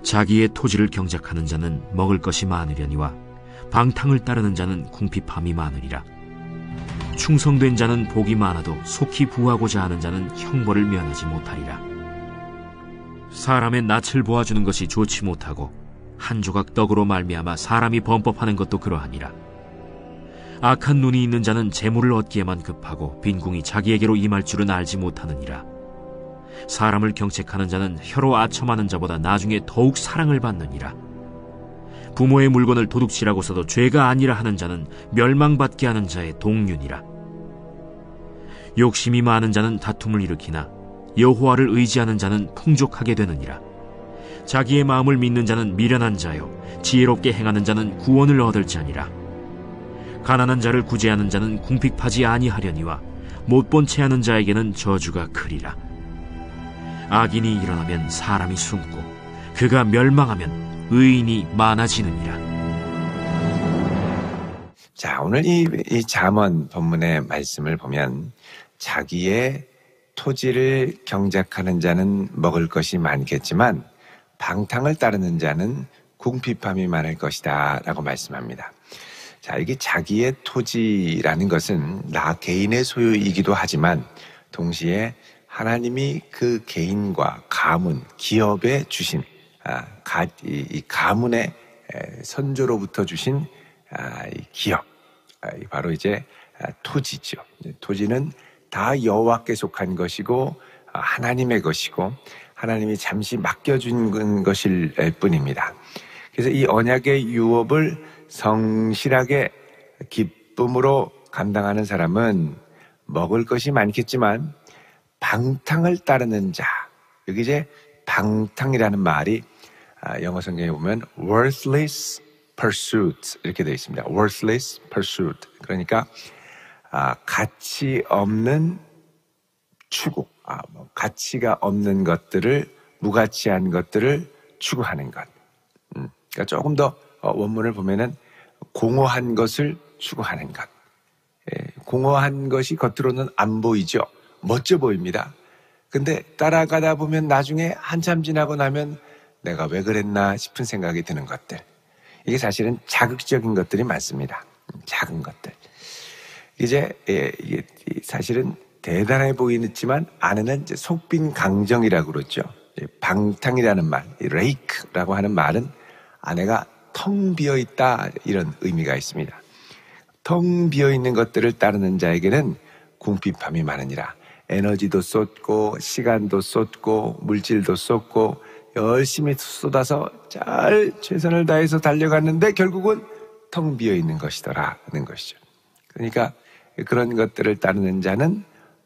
자기의 토지를 경작하는 자는 먹을 것이 많으려니와 방탕을 따르는 자는 궁핍함이 많으리라. 충성된 자는 복이 많아도 속히 부하고자 하는 자는 형벌을 면하지 못하리라. 사람의 낯을 보아주는 것이 좋지 못하고 한 조각 떡으로 말미암아 사람이 범법하는 것도 그러하니라. 악한 눈이 있는 자는 재물을 얻기에만 급하고 빈궁이 자기에게로 임할 줄은 알지 못하느니라. 사람을 경책하는 자는 혀로 아첨하는 자보다 나중에 더욱 사랑을 받느니라. 부모의 물건을 도둑질하고 써도 죄가 아니라 하는 자는 멸망받게 하는 자의 동륜이라. 욕심이 많은 자는 다툼을 일으키나 여호와를 의지하는 자는 풍족하게 되느니라. 자기의 마음을 믿는 자는 미련한 자요 지혜롭게 행하는 자는 구원을 얻을지니라. 가난한 자를 구제하는 자는 궁핍하지 아니하려니와 못본 채 하는 자에게는 저주가 크리라. 악인이 일어나면 사람이 숨고 그가 멸망하면 의인이 많아지느니라. 자, 오늘 이 잠언 본문의 말씀을 보면 자기의 토지를 경작하는 자는 먹을 것이 많겠지만 방탕을 따르는 자는 궁핍함이 많을 것이다 라고 말씀합니다. 자, 이게 자기의 토지라는 것은 나 개인의 소유이기도 하지만 동시에 하나님이 그 개인과 가문, 기업에 주신 이 가문의 선조로부터 주신 이 기업, 바로 이제 토지죠. 토지는 다 여호와께 속한 것이고 하나님의 것이고 하나님이 잠시 맡겨준 것일 뿐입니다. 그래서 이 언약의 유업을 성실하게 기쁨으로 감당하는 사람은 먹을 것이 많겠지만 방탕을 따르는 자, 여기 이제 방탕이라는 말이 영어 성경에 보면 worthless pursuit 이렇게 되어 있습니다. worthless pursuit. 그러니까 가치 없는 추구, 가치가 없는 것들을, 무가치한 것들을 추구하는 것. 그러니까 조금 더 원문을 보면은 공허한 것을 추구하는 것. 공허한 것이 겉으로는 안 보이죠. 멋져 보입니다. 근데 따라가다 보면 나중에 한참 지나고 나면 내가 왜 그랬나 싶은 생각이 드는 것들. 이게 사실은 자극적인 것들이 많습니다. 작은 것들. 이제 이게 사실은 대단해 보이지만 안에는 이제 속빈 강정이라고 그러죠. 방탕이라는 말, 레이크라고 하는 말은 안에가 텅 비어 있다 이런 의미가 있습니다. 텅 비어 있는 것들을 따르는 자에게는 궁핍함이 많으니라. 에너지도 쏟고 시간도 쏟고 물질도 쏟고 열심히 쏟아서 잘 최선을 다해서 달려갔는데 결국은 텅 비어 있는 것이더라는 것이죠. 그러니까 그런 것들을 따르는 자는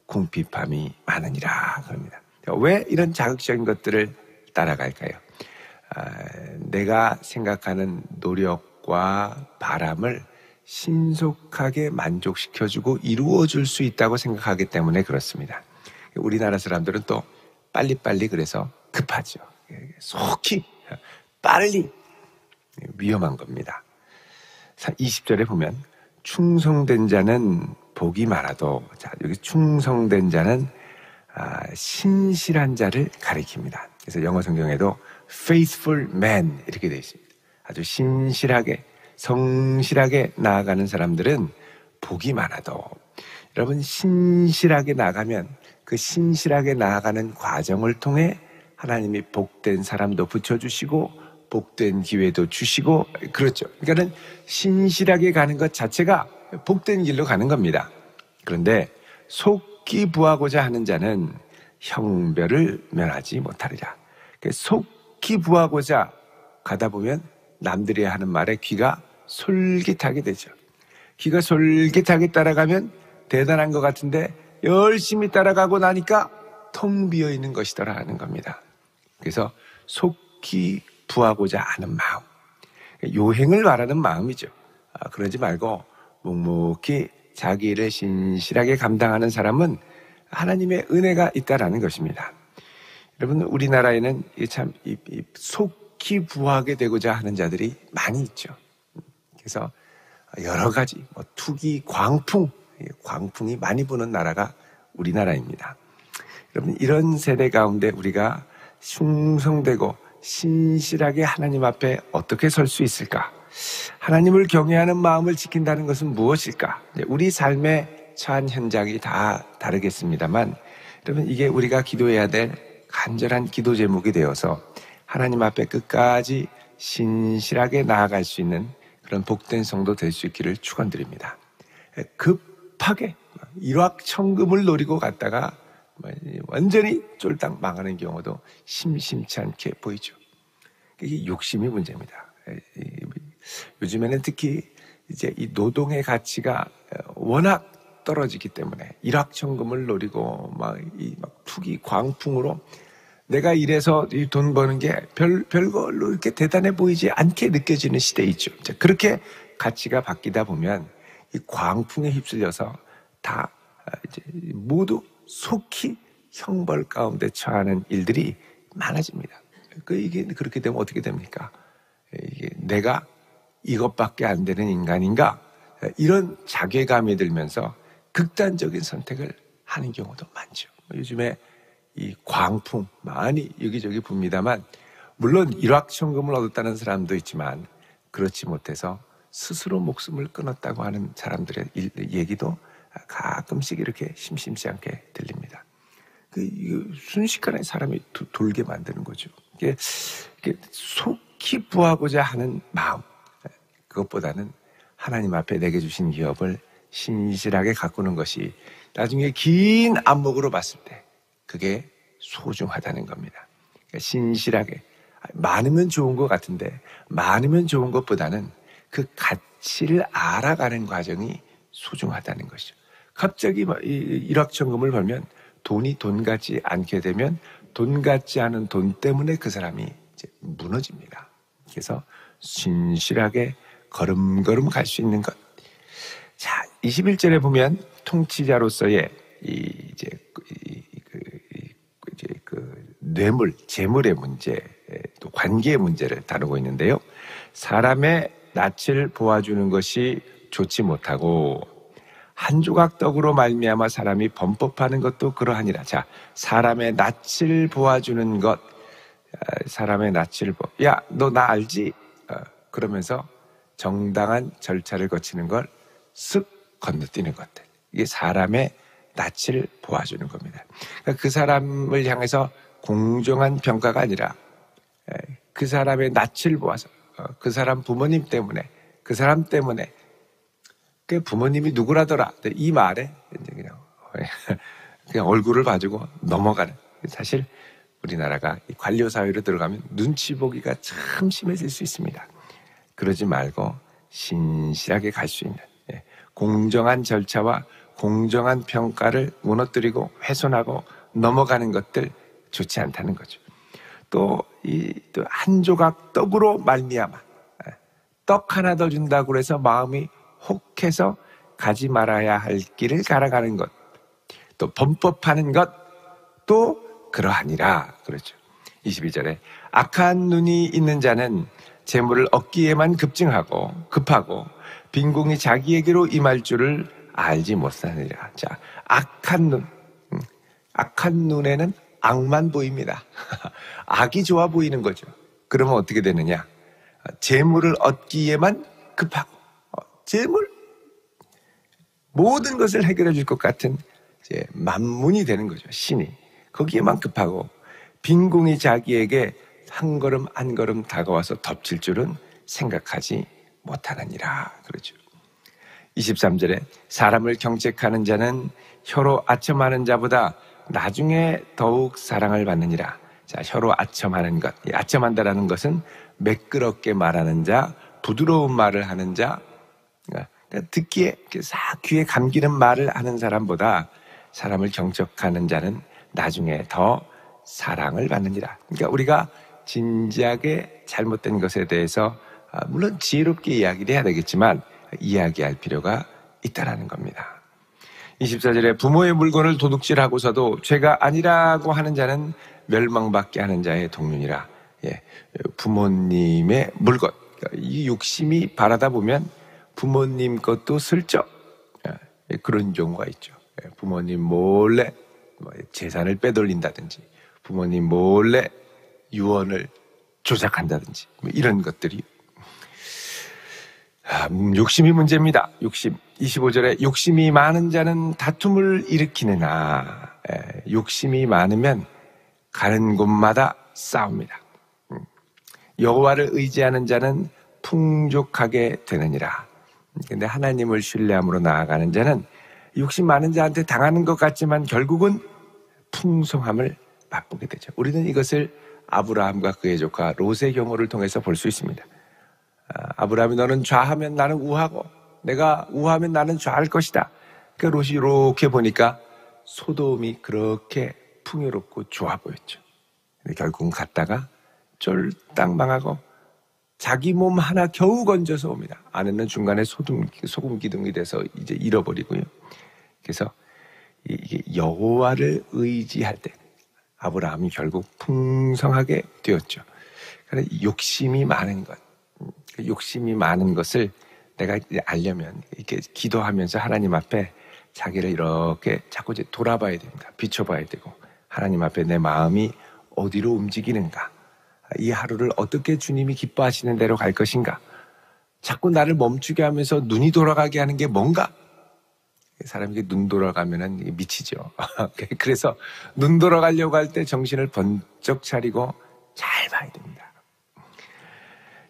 궁핍함이 많으니라 그럽니다. 왜 이런 자극적인 것들을 따라갈까요? 내가 생각하는 노력과 바람을 신속하게 만족시켜주고 이루어줄 수 있다고 생각하기 때문에 그렇습니다. 우리나라 사람들은 또 빨리빨리 그래서 급하죠. 속히 빨리 위험한 겁니다. 20절에 보면 충성된 자는 복이 많아도, 자, 여기 충성된 자는 신실한 자를 가리킵니다. 그래서 영어 성경에도 faithful man 이렇게 되어 있습니다. 아주 신실하게 성실하게 나아가는 사람들은 복이 많아도, 여러분 신실하게 나아가면 그 신실하게 나아가는 과정을 통해 하나님이 복된 사람도 붙여주시고 복된 기회도 주시고 그렇죠. 그러니까는 신실하게 가는 것 자체가 복된 길로 가는 겁니다. 그런데 속기 부하고자 하는 자는 형벌을 면하지 못하리라. 속기 부하고자 가다 보면 남들이 하는 말에 귀가 솔깃하게 되죠. 귀가 솔깃하게 따라가면 대단한 것 같은데 열심히 따라가고 나니까 텅 비어 있는 것이더라 하는 겁니다. 그래서 속히 부하고자 하는 마음, 요행을 말하는 마음이죠. 그러지 말고 묵묵히 자기 일을 신실하게 감당하는 사람은 하나님의 은혜가 있다라는 것입니다. 여러분, 우리나라에는 참 속히 부하게 되고자 하는 자들이 많이 있죠. 그래서 여러 가지 투기, 광풍이 많이 부는 나라가 우리나라입니다. 여러분, 이런 세대 가운데 우리가 충성되고 신실하게 하나님 앞에 어떻게 설 수 있을까? 하나님을 경외하는 마음을 지킨다는 것은 무엇일까? 우리 삶에 처한 현장이 다 다르겠습니다만, 여러분, 이게 우리가 기도해야 될 간절한 기도 제목이 되어서 하나님 앞에 끝까지 신실하게 나아갈 수 있는 그런 복된 성도 될 수 있기를 축원드립니다. 급하게 일확천금을 노리고 갔다가 완전히 쫄딱 망하는 경우도 심심치 않게 보이죠. 이게 욕심이 문제입니다. 요즘에는 특히 이제 이 노동의 가치가 워낙 떨어지기 때문에 일확천금을 노리고 막 투기 광풍으로 내가 일해서 이 돈 버는 게 별걸로 이렇게 대단해 보이지 않게 느껴지는 시대이죠. 그렇게 가치가 바뀌다 보면 이 광풍에 휩쓸려서 다 이제 모두 속히 형벌 가운데 처하는 일들이 많아집니다. 이게 그렇게 되면 어떻게 됩니까? 이게 내가 이것밖에 안 되는 인간인가? 이런 자괴감이 들면서 극단적인 선택을 하는 경우도 많죠. 요즘에 이 광풍 많이 여기저기 붑니다만, 물론 일확천금을 얻었다는 사람도 있지만 그렇지 못해서 스스로 목숨을 끊었다고 하는 사람들의 얘기도 가끔씩 이렇게 심심치 않게 들립니다. 순식간에 사람이 돌게 만드는 거죠. 이게 속히 구하고자 하는 마음, 그것보다는 하나님 앞에 내게 주신 기업을 신실하게 가꾸는 것이 나중에 긴 안목으로 봤을 때 그게 소중하다는 겁니다. 그러니까 신실하게, 많으면 좋은 것 같은데 많으면 좋은 것보다는 그 가치를 알아가는 과정이 소중하다는 것이죠. 갑자기 일확천금을 벌면 돈이 돈 같지 않게 되면 돈 같지 않은 돈 때문에 그 사람이 이제 무너집니다. 그래서 신실하게 걸음걸음 갈 수 있는 것. 자, 21절에 보면 통치자로서의 뇌물, 재물의 문제, 또 관계의 문제를 다루고 있는데요. 사람의 낯을 보아주는 것이 좋지 못하고 한 조각 떡으로 말미암아 사람이 범법하는 것도 그러하니라. 자, 사람의 낯을 보아주는 것, 사람의 낯을 야, 너 나 알지? 그러면서 정당한 절차를 거치는 걸 쓱 건너뛰는 것들. 이게 사람의 낯을 보아주는 겁니다. 그러니까 그 사람을 향해서 공정한 평가가 아니라 그 사람의 낯을 보아서 그 사람 부모님 때문에, 그 사람 때문에, 그 부모님이 누구라더라, 이 말에 그냥 얼굴을 봐주고 넘어가는. 사실 우리나라가 관료 사회로 들어가면 눈치 보기가 참 심해질 수 있습니다. 그러지 말고 신실하게 갈 수 있는, 공정한 절차와 공정한 평가를 무너뜨리고 훼손하고 넘어가는 것들 좋지 않다는 거죠. 또 한 조각 떡으로 말미암아 떡 하나 더 준다고 해서 마음이 혹해서 가지 말아야 할 길을 갈아가는 것, 또 범법하는 것, 또 그러하니라. 그렇죠. 22절에 악한 눈이 있는 자는 재물을 얻기에만 급하고 빈궁이 자기에게로 임할 줄을 알지 못하느니라. 자, 악한 눈에는 악만 보입니다. 악이 좋아 보이는 거죠. 그러면 어떻게 되느냐? 재물을 얻기에만 급하고, 재물, 모든 것을 해결해 줄 것 같은 이제 만문이 되는 거죠. 신이 거기에만 급하고, 빈궁이 자기에게 한 걸음 한 걸음 다가와서 덮칠 줄은 생각하지 못하느니라. 그렇죠. 23절에 사람을 경책하는 자는 혀로 아첨하는 자보다 나중에 더욱 사랑을 받느니라. 자, 혀로 아첨하는 것, 아첨한다라는 것은 매끄럽게 말하는 자, 부드러운 말을 하는 자, 듣기에 싹 귀에 감기는 말을 하는 사람보다 사람을 경책하는 자는 나중에 더 사랑을 받느니라. 그러니까 우리가 진지하게 잘못된 것에 대해서 물론 지혜롭게 이야기를 해야 되겠지만 이야기할 필요가 있다라는 겁니다. 24절에 부모의 물건을 도둑질하고서도 죄가 아니라고 하는 자는 멸망받게 하는 자의 동lun이라. 부모님의 물건, 이 욕심이 바라다 보면 부모님 것도 슬쩍 그런 경우가 있죠. 부모님 몰래 재산을 빼돌린다든지, 부모님 몰래 유언을 조작한다든지 뭐 이런 것들이 욕심이 문제입니다. 욕심. 25절에 욕심이 많은 자는 다툼을 일으키느나 욕심이 많으면 가는 곳마다 싸웁니다. 여호와를 의지하는 자는 풍족하게 되느니라. 근데 하나님을 신뢰함으로 나아가는 자는 욕심 많은 자한테 당하는 것 같지만 결국은 풍성함을 맛보게 되죠. 우리는 이것을 아브라함과 그의 조카 롯의 경우를 통해서 볼 수 있습니다. 아브라함이 너는 좌하면 나는 우하고 내가 우하면 나는 좌할 것이다. 그러니까 롯이 이렇게 보니까 소돔이 그렇게 풍요롭고 좋아 보였죠. 근데 결국은 갔다가 쫄딱 망하고 자기 몸 하나 겨우 건져서 옵니다. 아내는 중간에 소금 기둥이 돼서 이제 잃어버리고요. 그래서 이게 여호와를 의지할 때 아브라함이 결국 풍성하게 되었죠. 그래서 욕심이 많은 것, 욕심이 많은 것을 내가 이제 알려면 이렇게 기도하면서 하나님 앞에 자기를 이렇게 자꾸 이제 돌아봐야 됩니다. 비춰봐야 되고 하나님 앞에 내 마음이 어디로 움직이는가, 이 하루를 어떻게 주님이 기뻐하시는 대로 갈 것인가, 자꾸 나를 멈추게 하면서 눈이 돌아가게 하는 게 뭔가. 사람이 눈 돌아가면은 미치죠. 그래서 눈 돌아가려고 할 때 정신을 번쩍 차리고 잘 봐야 됩니다.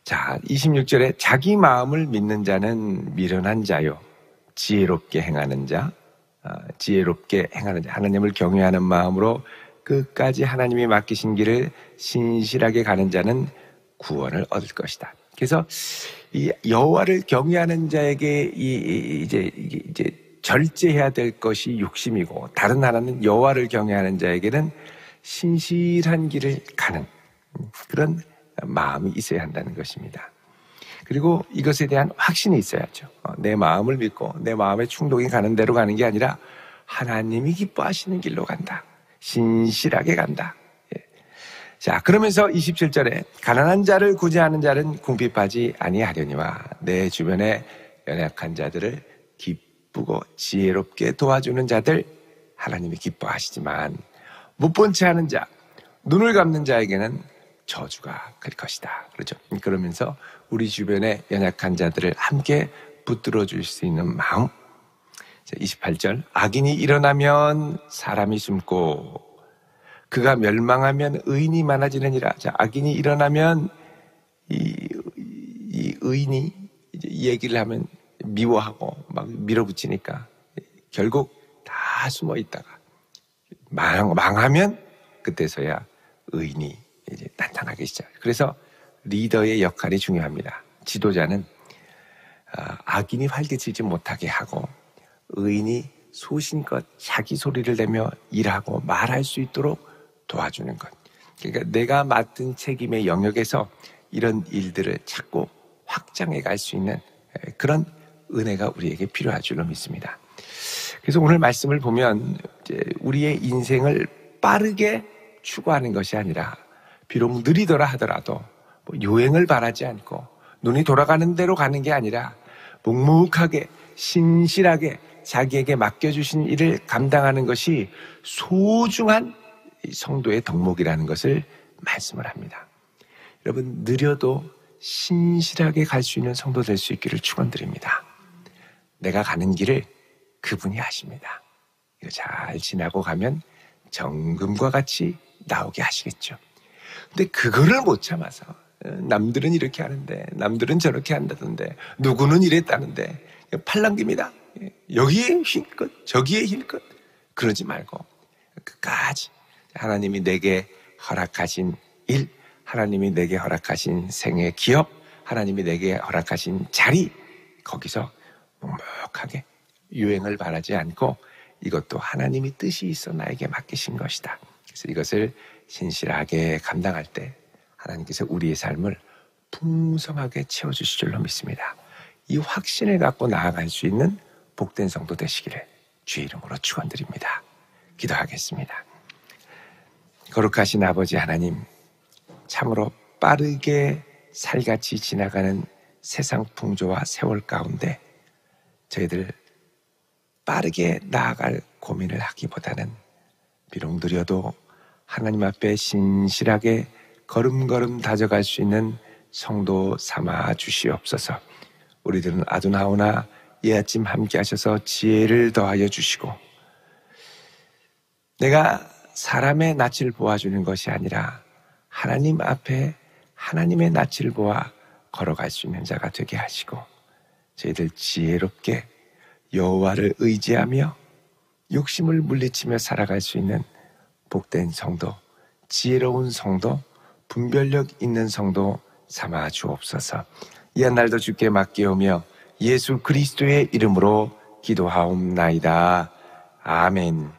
자, 26절에 자기 마음을 믿는 자는 미련한 자요, 지혜롭게 행하는 자, 지혜롭게 행하는 자, 하나님을 경외하는 마음으로 끝까지 하나님이 맡기신 길을 신실하게 가는 자는 구원을 얻을 것이다. 그래서 이 여호와를 경외하는 자에게 이제 절제해야 될 것이 욕심이고, 다른 하나는 여호와를 경외하는 자에게는 신실한 길을 가는 그런 마음이 있어야 한다는 것입니다. 그리고 이것에 대한 확신이 있어야죠. 내 마음을 믿고 내 마음의 충동이 가는 대로 가는 게 아니라 하나님이 기뻐하시는 길로 간다. 신실하게 간다. 자, 그러면서 27절에 가난한 자를 구제하는 자는 궁핍하지 아니하려니와 내 주변에 연약한 자들을 기쁘고 지혜롭게 도와주는 자들 하나님이 기뻐하시지만 못 본 채 하는 자, 눈을 감는 자에게는 저주가 클 것이다. 그렇죠. 그러면서 우리 주변에 연약한 자들을 함께 붙들어 줄 수 있는 마음. 28절, 악인이 일어나면 사람이 숨고 그가 멸망하면 의인이 많아지느니라. 자, 악인이 일어나면 이 의인이 이제 이 얘기를 하면 미워하고 막 밀어붙이니까 결국 다 숨어 있다가 망하면 그때서야 의인이 이제 나타나기 시작해요. 그래서 리더의 역할이 중요합니다. 지도자는 악인이 활개치지 못하게 하고 의인이 소신껏 자기 소리를 내며 일하고 말할 수 있도록 도와주는 것. 그러니까 내가 맡은 책임의 영역에서 이런 일들을 자꾸 확장해 갈 수 있는 그런 은혜가 우리에게 필요할 줄로 믿습니다. 그래서 오늘 말씀을 보면 이제 우리의 인생을 빠르게 추구하는 것이 아니라 비록 느리더라 하더라도 요행을 바라지 않고 눈이 돌아가는 대로 가는 게 아니라 묵묵하게 신실하게 자기에게 맡겨주신 일을 감당하는 것이 소중한 성도의 덕목이라는 것을 말씀을 합니다. 여러분, 느려도 신실하게 갈 수 있는 성도 될 수 있기를 축원드립니다. 내가 가는 길을 그분이 아십니다. 이거 잘 지나고 가면 정금과 같이 나오게 하시겠죠. 근데 그거를 못 참아서 남들은 이렇게 하는데 남들은 저렇게 한다던데 누구는 이랬다는데 팔랑깁니다. 여기에 힘껏 저기에 힘껏 그러지 말고 끝까지 하나님이 내게 허락하신 일, 하나님이 내게 허락하신 생애 기업, 하나님이 내게 허락하신 자리, 거기서 묵묵하게 유행을 바라지 않고 이것도 하나님이 뜻이 있어 나에게 맡기신 것이다. 그래서 이것을 신실하게 감당할 때 하나님께서 우리의 삶을 풍성하게 채워주실 줄로 믿습니다. 이 확신을 갖고 나아갈 수 있는 복된 성도 되시기를 주의 이름으로 축원드립니다. 기도하겠습니다. 거룩하신 아버지 하나님, 참으로 빠르게 살같이 지나가는 세상 풍조와 세월 가운데 저희들 빠르게 나아갈 고민을 하기보다는 비록 느려도 하나님 앞에 신실하게 걸음걸음 다져갈 수 있는 성도 삼아 주시옵소서. 우리들은 아두나오나 이 아침 함께 하셔서 지혜를 더하여 주시고, 내가 사람의 낯을 보아주는 것이 아니라 하나님 앞에 하나님의 낯을 보아 걸어갈 수 있는 자가 되게 하시고, 저희들 지혜롭게 여호와를 의지하며 욕심을 물리치며 살아갈 수 있는 복된 성도, 지혜로운 성도, 분별력 있는 성도 삼아 주옵소서. 이 한 날도 주께 맡기오며 예수 그리스도의 이름으로 기도하옵나이다. 아멘.